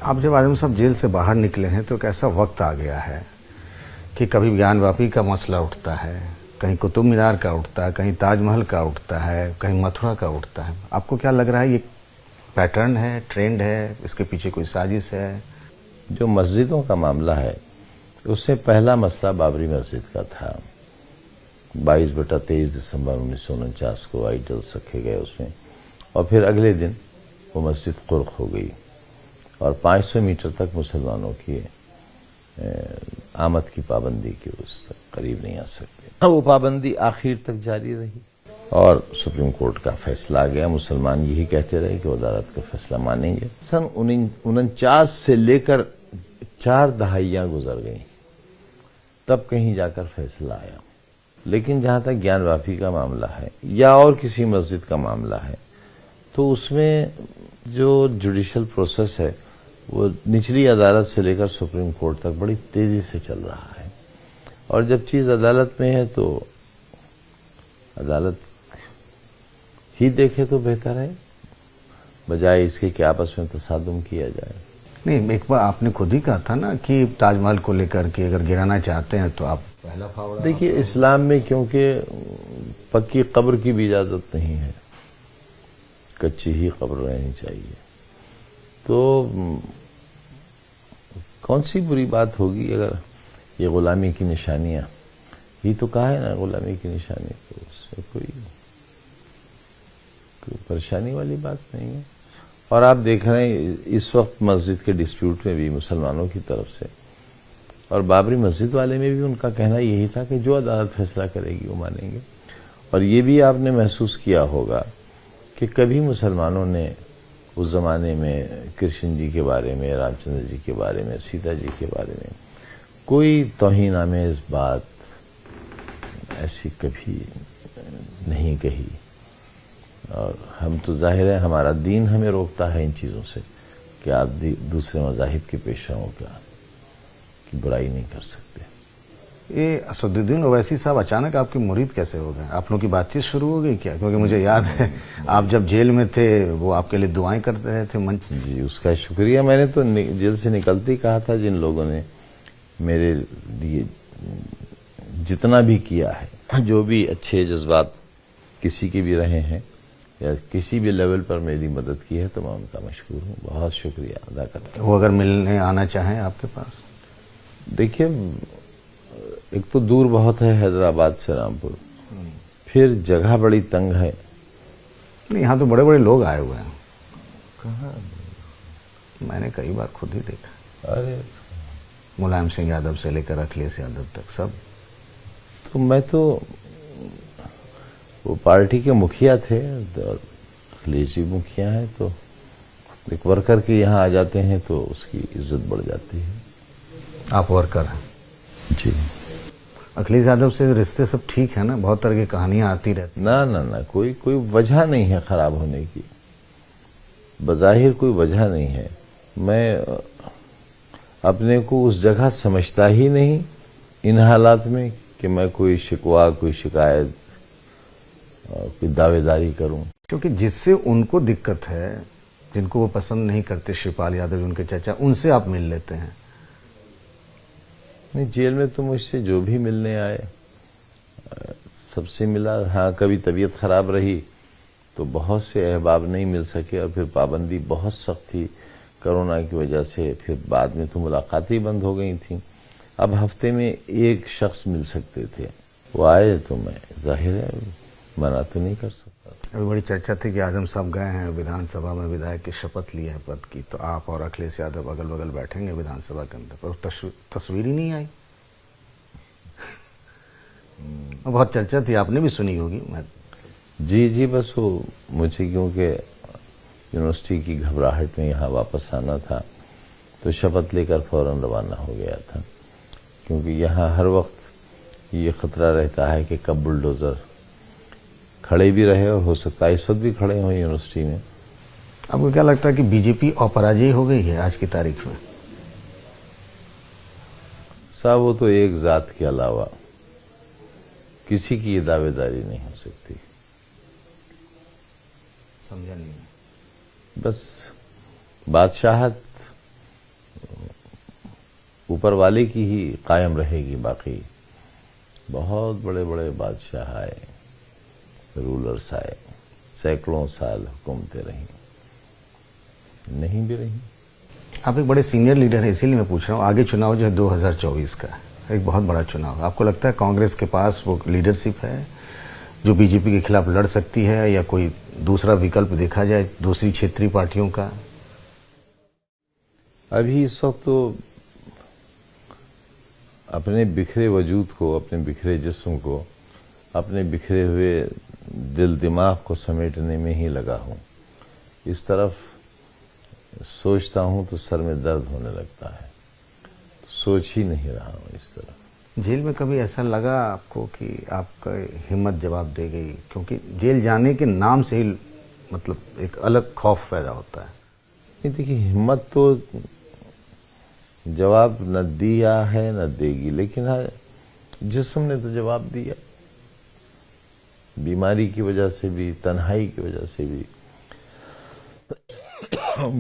आप जब आजम साहब जेल से बाहर निकले हैं तो कैसा वक्त आ गया है कि कभी ज्ञानवापी का मसला उठता है, कहीं कुतुब मीनार का उठता है, कहीं ताजमहल का उठता है, कहीं मथुरा का उठता है। आपको क्या लग रहा है, ये पैटर्न है, ट्रेंड है, इसके पीछे कोई साजिश है? जो मस्जिदों का मामला है उससे पहला मसला बाबरी मस्जिद का था। 22/23 दिसंबर 1949 को आइडल्स रखे गए उसमें, और फिर अगले दिन वो मस्जिद कुर्क हो गई और 500 मीटर तक मुसलमानों की आमद की पाबंदी के उस तक करीब नहीं आ सकते। वो पाबंदी आखिर तक जारी रही और सुप्रीम कोर्ट का फैसला आ गया। मुसलमान यही कहते रहे कि वो अदालत का फैसला मानेंगे। सन 49 से लेकर 4 दहाइयां गुजर गई, तब कहीं जाकर फैसला आया। लेकिन जहां तक ज्ञानवापी का मामला है या और किसी मस्जिद का मामला है, तो उसमें जो जुडिशियल प्रोसेस है वो निचली अदालत से लेकर सुप्रीम कोर्ट तक बड़ी तेजी से चल रहा है। और जब चीज अदालत में है तो अदालत ही देखे तो बेहतर है, बजाय इसके कि आपस में तसादुम किया जाए। नहीं, एक बार आपने खुद ही कहा था ना कि ताजमहल को लेकर के अगर गिराना चाहते हैं तो आप पहला फावड़ा। देखिए, इस्लाम में क्योंकि पक्की कब्र की भी इजाजत नहीं है, कच्ची ही कब्र रहनी चाहिए, तो कौन सी बुरी बात होगी अगर ये गुलामी की निशानियां ही तो कहा है ना, गुलामी की निशानी, तो उससे कोई परेशानी वाली बात नहीं है। और आप देख रहे हैं इस वक्त मस्जिद के डिस्प्यूट में भी मुसलमानों की तरफ से और बाबरी मस्जिद वाले में भी उनका कहना यही था कि जो अदालत फैसला करेगी वो मानेंगे। और ये भी आपने महसूस किया होगा कि कभी मुसलमानों ने उस जमाने में कृष्ण जी के बारे में, रामचंद्र जी के बारे में, सीता जी के बारे में कोई तौहीन आमेज बात ऐसी कभी नहीं कही। और हम तो जाहिर है हमारा दीन हमें रोकता है इन चीज़ों से कि आप दूसरे मज़ाहिब के पेशाओं की बुराई नहीं कर सकते। ये असदुद्दीन ओवैसी साहब अचानक आपके मुरीद कैसे हो गए? आप लोगों की बातचीत शुरू हो गई क्या? क्योंकि मुझे याद है आप जब जेल में थे वो आपके लिए दुआएं करते रहे थे मंच। जी, उसका शुक्रिया। मैंने तो जेल से निकलते ही कहा था, जिन लोगों ने मेरे लिए जितना भी किया है, जो भी अच्छे जज्बात किसी के भी रहे हैं या किसी भी लेवल पर मेरी मदद की है, तो मैं उनका मशहूर हूँ, बहुत शुक्रिया अदा करता हूँ। वो अगर मिलने आना चाहें आपके पास? देखिए, एक तो दूर बहुत है हैदराबाद से रामपुर, फिर जगह बड़ी तंग है। नहीं, यहाँ तो बड़े बड़े लोग आए हुए हैं। कहाँ? मैंने कई बार खुद ही देखा। अरे, मुलायम सिंह यादव से लेकर अखिलेश यादव तक सब। तो मैं तो वो पार्टी के मुखिया थे और अखिलेश जी मुखिया हैं, तो एक वर्कर के यहाँ आ जाते हैं तो उसकी इज्जत बढ़ जाती है। आप वर्कर हैं? जी। अखिलेश यादव से रिश्ते सब ठीक है ना? बहुत तरह की कहानियां आती रहती। ना ना ना, कोई वजह नहीं है खराब होने की, बज़ाहिर कोई वजह नहीं है। मैं अपने को उस जगह समझता ही नहीं इन हालात में कि मैं कोई शिकवा, कोई शिकायत, कोई दावेदारी करूं। क्योंकि जिससे उनको दिक्कत है, जिनको वो पसंद नहीं करते, शिवपाल यादव उनके चाचा, उनसे आप मिल लेते हैं। नहीं, जेल में तो मुझसे जो भी मिलने आए सबसे मिला। हाँ, कभी तबीयत खराब रही तो बहुत से अहबाब नहीं मिल सके और फिर पाबंदी बहुत सख्त थी कोरोना की वजह से, फिर बाद में तो मुलाकातें बंद हो गई थी। अब हफ्ते में एक शख्स मिल सकते थे, वो आए तो मैं जाहिर है मना तो नहीं कर सकता। अभी बड़ी चर्चा थी कि आजम साहब गए हैं विधानसभा में, विधायक की शपथ ली है पद की, तो आप और अखिलेश यादव अगल बगल बैठेंगे विधानसभा के अंदर, पर तस्वीर ही नहीं आई। बहुत चर्चा थी, आपने भी सुनी होगी। मैं जी, बस वो मुझे क्योंकि यूनिवर्सिटी की घबराहट में यहाँ वापस आना था तो शपथ लेकर फौरन रवाना हो गया था, क्योंकि यहाँ हर वक्त ये खतरा रहता है कि कब बुलडोजर खड़े भी रहे और हो सकता है इस वक्त भी खड़े हों यूनिवर्सिटी में। आपको क्या लगता है कि बीजेपी अपराजयी हो गई है आज की तारीख में? साहब, वो तो एक जात के अलावा किसी की ये दावेदारी नहीं हो सकती। समझा नहीं। बस बादशाहत ऊपर वाले की ही कायम रहेगी। बाकी बहुत बड़े बड़े बादशाह आए, रूलर्स आए, सैकड़ों साल हुकूमतें रहीं, नहीं भी रहीं। आप एक बड़े सीनियर लीडर हैं, इसीलिए मैं पूछ रहा हूँ, आगे चुनाव जो है 2024 का, एक बहुत बड़ा चुनाव, आपको लगता है कांग्रेस के पास वो लीडरशिप है जो बीजेपी के खिलाफ लड़ सकती है, या कोई दूसरा विकल्प देखा जाए दूसरी क्षेत्रीय पार्टियों का? अभी इस वक्त तो अपने बिखरे वजूद को, अपने बिखरे जिस्म को, अपने बिखरे हुए दिल दिमाग को समेटने में ही लगा हूं। इस तरफ सोचता हूं तो सर में दर्द होने लगता है, तो सोच ही नहीं रहा हूं इस तरफ। जेल में कभी ऐसा लगा आपको कि आपका हिम्मत जवाब दे गई? क्योंकि जेल जाने के नाम से ही मतलब एक अलग खौफ पैदा होता है। नहीं, देखिए, हिम्मत तो जवाब न दिया है न देगी, लेकिन हाँ, जिस्म ने तो जवाब दिया। बीमारी की वजह से भी, तन्हाई की वजह से भी,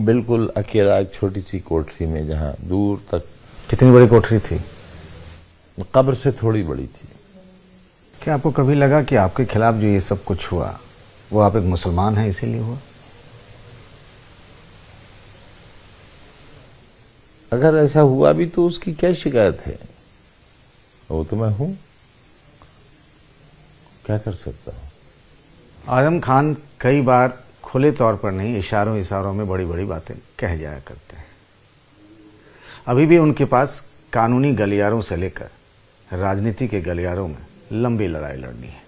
बिल्कुल अकेला एक छोटी सी कोठरी में, जहां दूर तक। कितनी बड़ी कोठरी थी? कब्र से थोड़ी बड़ी थी। क्या आपको कभी लगा कि आपके खिलाफ जो ये सब कुछ हुआ वो आप एक मुसलमान हैं इसीलिए हुआ? अगर ऐसा हुआ भी तो उसकी क्या शिकायत है? वो तो मैं हूं, क्या कर सकता हूं। आजम खान कई बार खुले तौर पर नहीं, इशारों इशारों में बड़ी बड़ी बातें कह जाया करते हैं। अभी भी उनके पास कानूनी गलियारों से लेकर राजनीति के गलियारों में लंबी लड़ाई लड़नी है।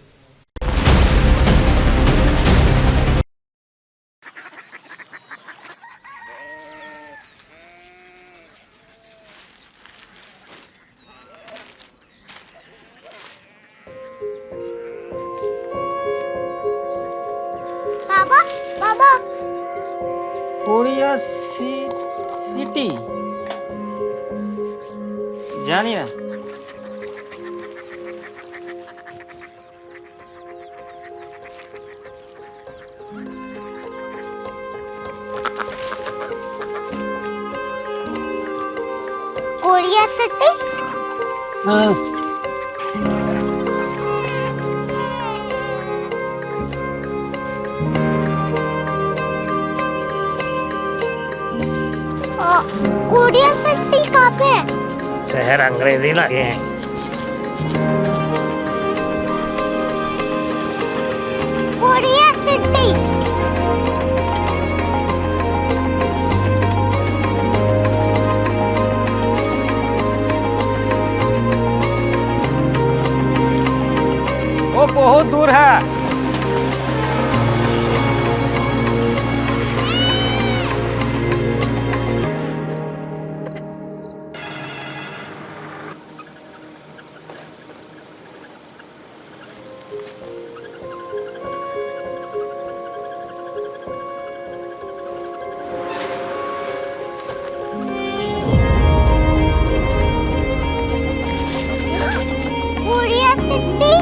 बाबा बाबा, कोरिया सिटी जानिए ना। Korea city. कोरिया सिटी कहाँ पे है? शहर अंग्रेजी लगे हैं। Korea city. वो बहुत दूर है। Korea city.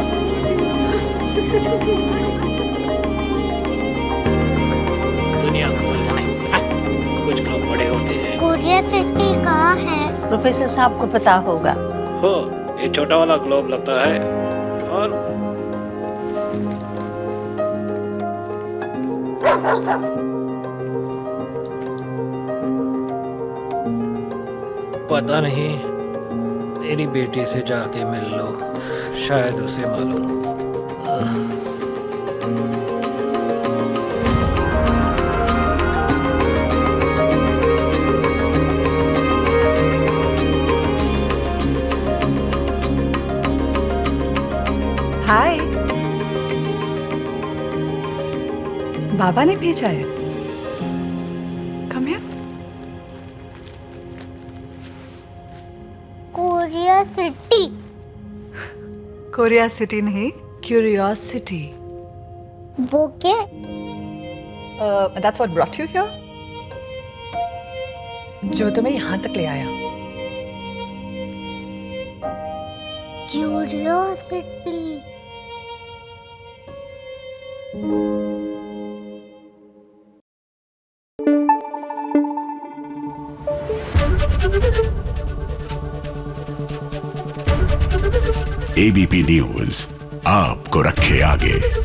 दुनिया को बोलना नहीं, कुछ लोग बड़े होते हैं। कोरिया सिटी कहाँ है? प्रोफेसर साहब को पता होगा। हो, ये छोटा वाला ग्लोब लगता है। और पता नहीं, मेरी बेटी से जाके मिल लो, शायद उसे मालूम हो। हाय, बाबा ने भेजा है। Come here. Korea city. Korea city नहीं, क्यूरियोसिटी। वो क्या? That's what brought you here, जो तुम्हें यहाँ तक ले आया। क्यूरियोसिटी। एबीपी न्यूज आपको रखे आगे।